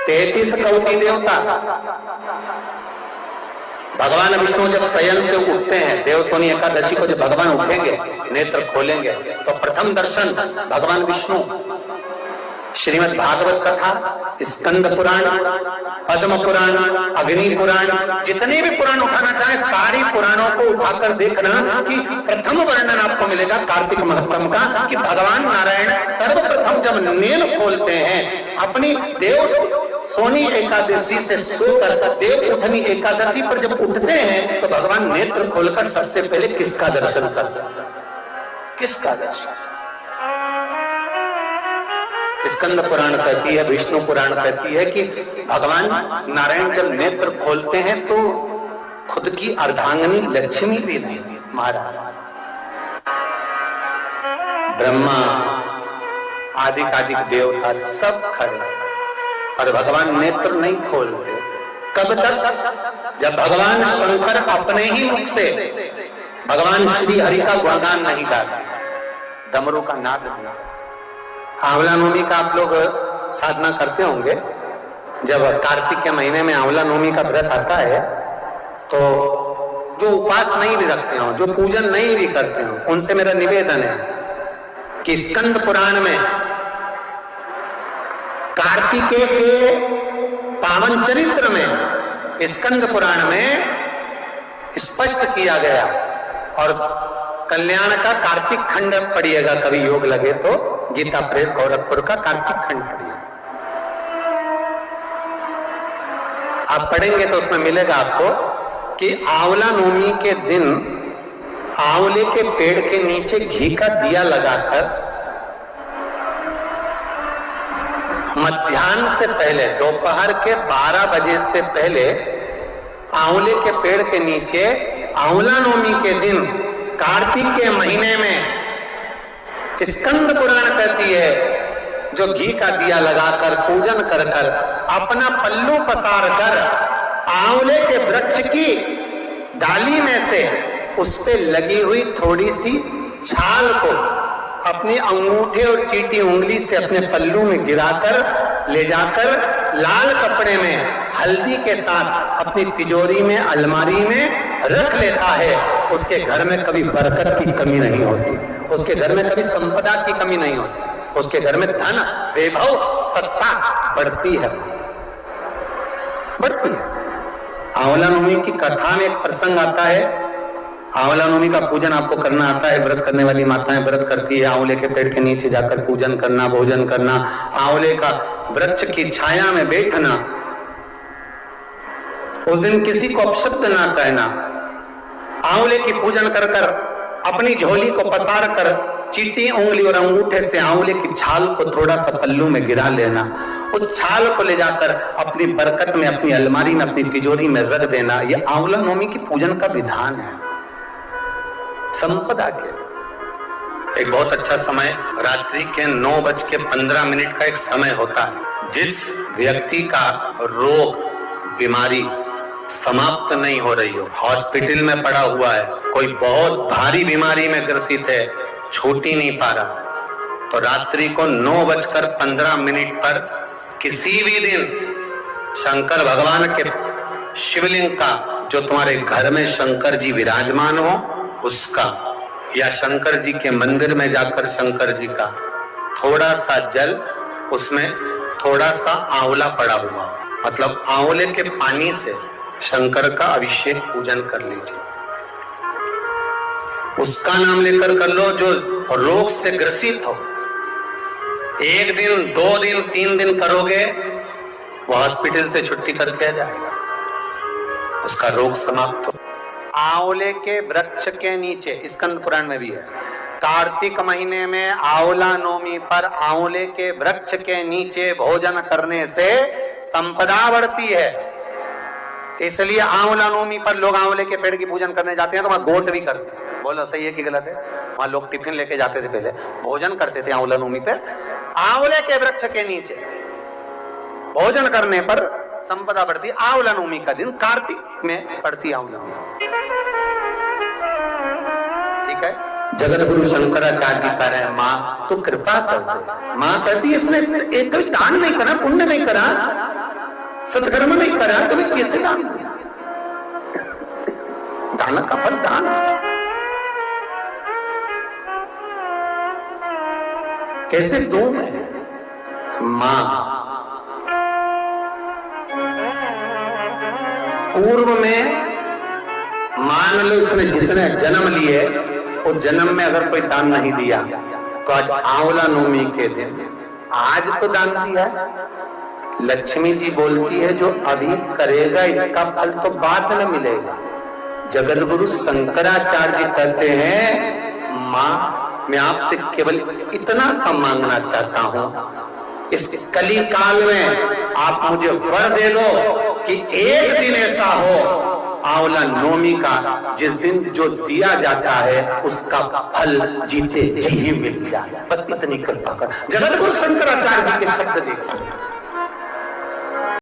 33 कौटी देवता। भगवान विष्णु जब शयन से उठते हैं, देवसोनी एकादशी को जब भगवान उठेंगे, नेत्र खोलेंगे, तो प्रथम दर्शन भगवान विष्णु श्रीमद् भागवत कथा, स्कंद पुराण, पद्म पुराण, अग्नि पुराण, जितने भी पुराण उठाना चाहे सारी पुराणों को उठाकर देखना कि प्रथम वर्णन आपको मिलेगा कार्तिक महत्तम का कि भगवान नारायण सर्वप्रथम जब नेत्र खोलते हैं अपनी देव सोनी एकादशी से सोकर देव उठनी एकादशी पर जब उठते हैं तो भगवान नेत्र खोलकर सबसे पहले किसका दर्शन करते हैं? किसका दर्शन? स्कंद पुराण कहती है, विष्णु पुराण कहती है कि भगवान नारायण जब नेत्र खोलते हैं तो खुद की अर्धांगिनी लक्ष्मी भी नहीं, महाराज ब्रह्मा आदि देवता सब खड़े और भगवान नेत्र नहीं खोलते। कब तक? जब भगवान शंकर अपने ही मुख से भगवान श्री हरि का गुणगान नहीं गाते, डमरू का नाद नहीं। आंवला नवमी का आप लोग साधना करते होंगे। जब कार्तिक के महीने में आंवला नवमी का व्रत आता है तो जो उपवास नहीं भी रखते हो, जो पूजन नहीं भी करते हो, उनसे मेरा निवेदन है कि स्कंद पुराण में कार्तिकेय के पावन चरित्र में स्कंद पुराण में स्पष्ट किया गया। और कल्याण का कार्तिक खंड पढ़िएगा, कभी योग लगे तो गीता प्रेस गोरखपुर का कार्तिक खंड पढ़िए, आप पढ़ेंगे तो उसमें मिलेगा आपको कि आंवला नवमी के दिन आंवले के पेड़ के नीचे घी का दिया लगाकर मध्याह्न से पहले, दोपहर के 12 बजे से पहले आंवले के पेड़ के नीचे आंवला नवमी के दिन कार्तिक के महीने में स्कंद पुराण कहती है जो घी का दिया लगाकर पूजन कर अपना पल्लू पसार कर आंवले के वृक्ष की डाली में से उस पे लगी हुई थोड़ी सी छाल को अपनी अंगूठे और चीटी उंगली से अपने पल्लू में गिराकर ले जाकर लाल कपड़े में हल्दी के साथ अपनी तिजोरी में, अलमारी में रख लेता है। उसके घर में कभी बरकत की कमी नहीं होती, उसके घर में कभी संपदा की कमी नहीं होती, उसके घर में धन, वैभव, सत्ता बढ़ती है, बढ़ती है। आंवला नवमी की कथा में एक प्रसंग आता है। आंवला नवमी का पूजन आपको करना आता है, व्रत करने वाली माताएं व्रत करती है, आंवले के पेड़ के नीचे जाकर पूजन करना, भोजन करना, आंवले का वृक्ष की छाया में बैठना, उस दिन किसी को अपशब्द ना कहना, आंवले की पूजन कर कर अपनी झोली को पसार कर चीटी उंगली और अंगूठे से आंवले की छाल को थोड़ा सा पल्लू में गिरा लेना, उस छाल को ले जाकर अपनी बरकत में, अपनी अलमारी में, अपनी तिजोरी में रख देना। यह आंवला नवमी की पूजन का विधान है। संपदा के एक बहुत अच्छा समय रात्रि के 9:15 का एक समय होता है। जिस व्यक्ति का रोग, बीमारी समाप्त नहीं हो रही हो, हॉस्पिटल में पड़ा हुआ है, कोई बहुत भारी बीमारी में ग्रसित है, छूट ही नहीं पा रहा, तो रात्रि को 9:15 पर किसी भी दिन शंकर भगवान के शिवलिंग का, जो तुम्हारे घर में शंकर जी विराजमान हो उसका, या शंकर जी के मंदिर में जाकर शंकर जी का थोड़ा सा जल, उसमें थोड़ा सा आंवला पड़ा हुआ, मतलब आंवले के पानी से शंकर का अभिषेक पूजन कर लीजिए। उसका नाम लेकर कर लो जो रोग से ग्रसित हो। 1 दिन, 2 दिन, 3 दिन करोगे, वो हॉस्पिटल से छुट्टी करके आ जाएगा, उसका रोग समाप्त हो। आंवले के वृक्ष के नीचे, स्कंद पुराण में भी है, कार्तिक महीने में आंवला नवमी पर आंवले के वृक्ष के नीचे भोजन करने से संपदा बढ़ती है। इसलिए आंवला नवमी पर लोग आंवले के पेड़ की पूजन करने जाते हैं तो वहां गोट भी करते हैं। बोलो सही है कि गलत है? वहां लोग टिफिन लेके जाते थे, पहले भोजन करते थे आंवला नवमी पर, आंवले के वृक्ष के नीचे भोजन करने पर संपदा बढ़ती। आंवला नवमी का दिन कार्तिक में पड़ती आंवला नवमी, ठीक है। जगत गुरु शंकराचार्य जी कह रहे हैं, माँ तो कृपा कर दे। माँ कहती है इसने एक दान नहीं करा, पुण्य नहीं करा, सत्कर्म नहीं करा तुम्हें कैसे दान दिया? दान का फल दान। कैसे दूं मैं? मां पूर्व में मान लो इसने जितने जन्म लिए उस जन्म में अगर कोई दान नहीं दिया तो आज आंवला नवमी के दिन आज तो दान दिया। लक्ष्मी जी बोलती है जो अभी करेगा इसका फल तो बाद में मिलेगा। जगत गुरु शंकराचार्य जी कहते हैं मां मैं आपसे केवल इतना सा मांगना चाहता हूं, इस कली काल में आप मुझे वर दे दो कि एक दिन ऐसा हो आंवला नवमी का जिस दिन जो दिया जाता है उसका फल जीते जी मिल जाए। बस इतनी कृपा कर। जगत गुरु शंकराचार्य जी के शब्द देखा।